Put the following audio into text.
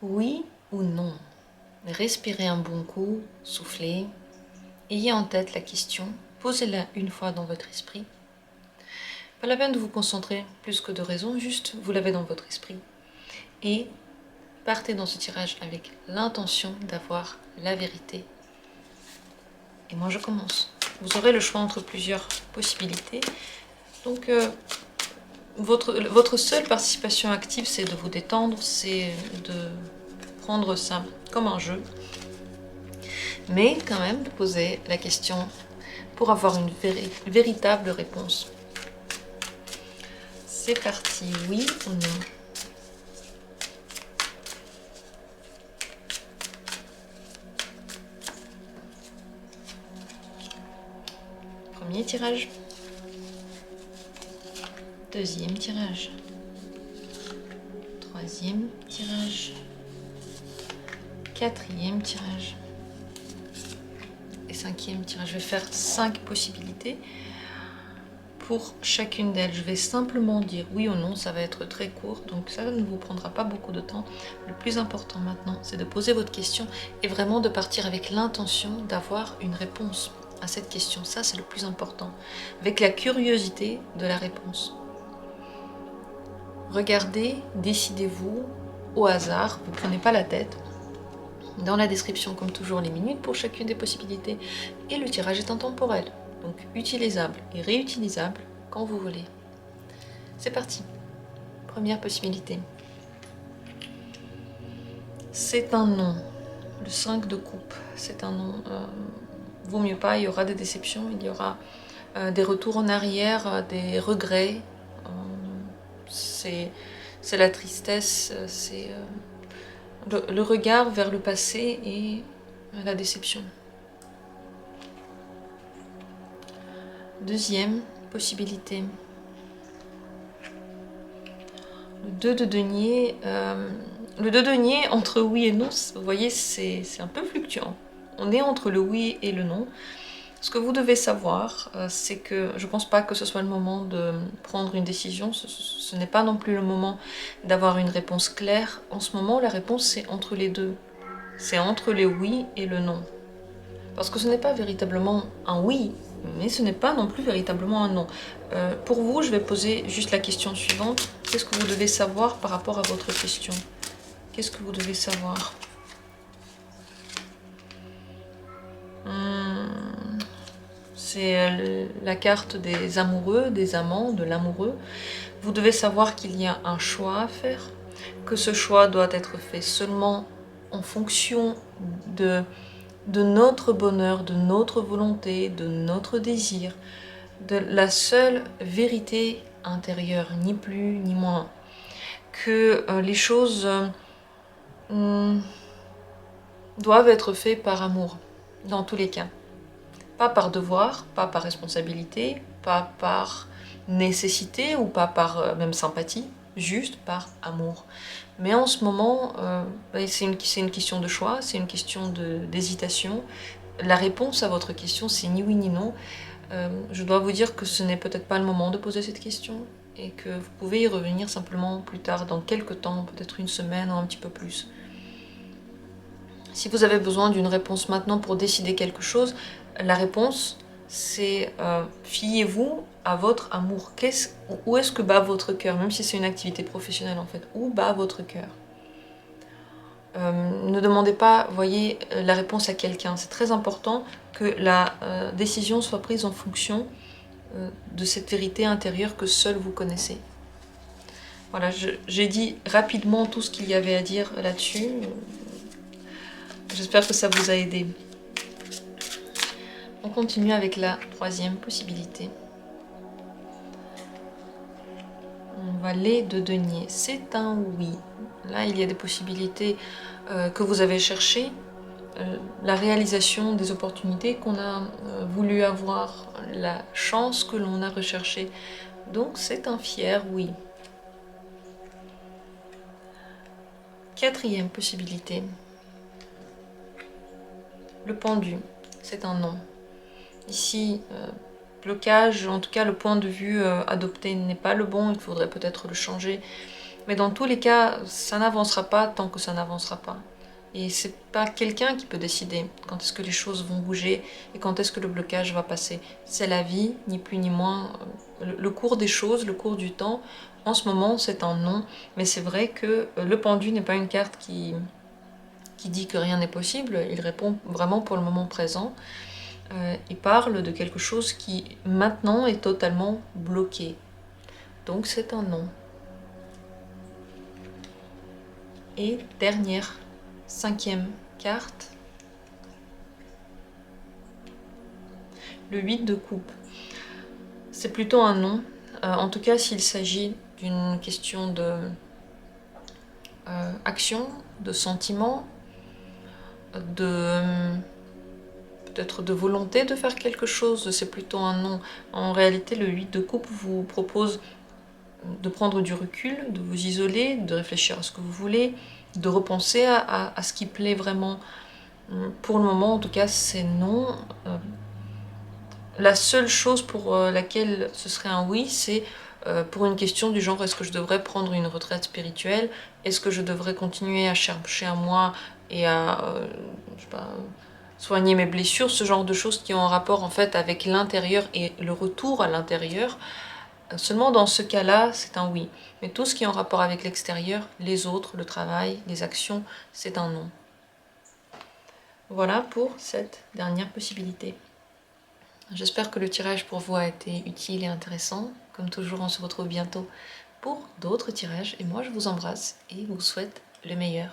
Oui ou non? Respirez un bon coup, soufflez. Ayez en tête la question, posez-la une fois dans votre esprit. Pas la peine de vous concentrer plus que de raison, juste vous l'avez dans votre esprit. Et partez dans ce tirage avec l'intention d'avoir la vérité. Et moi je commence. Vous aurez le choix entre plusieurs possibilités. Donc votre seule participation active, c'est de vous détendre, c'est de prendre ça comme un jeu. Mais quand même de poser la question pour avoir une véritable réponse. C'est parti, oui ou non? Premier tirage. Deuxième tirage. Troisième tirage. Quatrième tirage. Et cinquième tirage. Je vais faire 5 possibilités. Pour chacune d'elles, je vais simplement dire oui ou non, ça va être très court, donc ça ne vous prendra pas beaucoup de temps. Le plus important maintenant, c'est de poser votre question et vraiment de partir avec l'intention d'avoir une réponse à cette question. Ça, c'est le plus important, avec la curiosité de la réponse. Regardez, décidez-vous au hasard, vous ne prenez pas la tête. Dans la description, comme toujours, les minutes pour chacune des possibilités, et le tirage est intemporel. Donc utilisable et réutilisable quand vous voulez. C'est parti. Première possibilité. C'est un non. Le 5 de coupe, c'est un non. Vaut mieux pas, il y aura des déceptions, il y aura des retours en arrière, des regrets. C'est la tristesse, c'est le regard vers le passé et la déception. Deuxième possibilité. Le 2 de denier. Le 2 de denier, entre oui et non, vous voyez, c'est un peu fluctuant. On est entre le oui et le non. Ce que vous devez savoir, c'est que je ne pense pas que ce soit le moment de prendre une décision. Ce n'est pas non plus le moment d'avoir une réponse claire. En ce moment, la réponse, c'est entre les deux. C'est entre le oui et le non. Parce que ce n'est pas véritablement un oui, mais ce n'est pas non plus véritablement un non. Pour vous, je vais poser juste la question suivante. Qu'est-ce que vous devez savoir par rapport à votre question? Qu'est-ce que vous devez savoir? C'est la carte des amoureux, des amants, de l'amoureux. Vous devez savoir qu'il y a un choix à faire, que ce choix doit être fait seulement en fonction de notre bonheur, de notre volonté, de notre désir, de la seule vérité intérieure, ni plus ni moins. Que les choses doivent être faites par amour, dans tous les cas. Pas par devoir, pas par responsabilité, pas par nécessité ou pas par même sympathie, juste par amour. Mais en ce moment, c'est une question de choix, c'est une question d'hésitation. La réponse à votre question, c'est ni oui ni non. Je dois vous dire que ce n'est peut-être pas le moment de poser cette question et que vous pouvez y revenir simplement plus tard, dans quelques temps, peut-être une semaine ou un petit peu plus. Si vous avez besoin d'une réponse maintenant pour décider quelque chose, la réponse, c'est fiez-vous à votre amour. Où est-ce que bat votre cœur, même si c'est une activité professionnelle en fait, où bat votre cœur? Ne demandez pas, voyez, la réponse à quelqu'un. C'est très important que la décision soit prise en fonction de cette vérité intérieure que seul vous connaissez. Voilà, j'ai dit rapidement tout ce qu'il y avait à dire là-dessus. J'espère que ça vous a aidé. On continue avec la troisième possibilité. On va les de denier. C'est un oui. Là, il y a des possibilités que vous avez cherchées. La réalisation des opportunités qu'on a voulu avoir, la chance que l'on a recherchée. Donc, c'est un fier oui. Quatrième possibilité. Le pendu. C'est un non. Ici, blocage, en tout cas le point de vue adopté n'est pas le bon, il faudrait peut-être le changer. Mais dans tous les cas, ça n'avancera pas tant que ça n'avancera pas. Et c'est pas quelqu'un qui peut décider quand est-ce que les choses vont bouger et quand est-ce que le blocage va passer. C'est la vie, ni plus ni moins. Le cours des choses, le cours du temps, en ce moment c'est un non. Mais c'est vrai que le pendu n'est pas une carte qui dit que rien n'est possible. Il répond vraiment pour le moment présent. Il parle de quelque chose qui maintenant est totalement bloqué. Donc c'est un non. Et dernière, 5e carte, le 8 de coupe. C'est plutôt un non, en tout cas s'il s'agit d'une question de action, de sentiment, peut-être de volonté de faire quelque chose, c'est plutôt un non. En réalité, le 8 de coupe vous propose de prendre du recul, de vous isoler, de réfléchir à ce que vous voulez, de repenser à ce qui plaît vraiment. Pour le moment, en tout cas, c'est non. La seule chose pour laquelle ce serait un oui, c'est pour une question du genre est-ce que je devrais prendre une retraite spirituelle? Est-ce que je devrais continuer à chercher à moi et à je sais pas, soigner mes blessures? Ce genre de choses qui ont un rapport en fait avec l'intérieur et le retour à l'intérieur. Seulement dans ce cas-là, c'est un oui. Mais tout ce qui est en rapport avec l'extérieur, les autres, le travail, les actions, c'est un non. Voilà pour cette dernière possibilité. J'espère que le tirage pour vous a été utile et intéressant. Comme toujours, on se retrouve bientôt pour d'autres tirages. Et moi, je vous embrasse et vous souhaite le meilleur.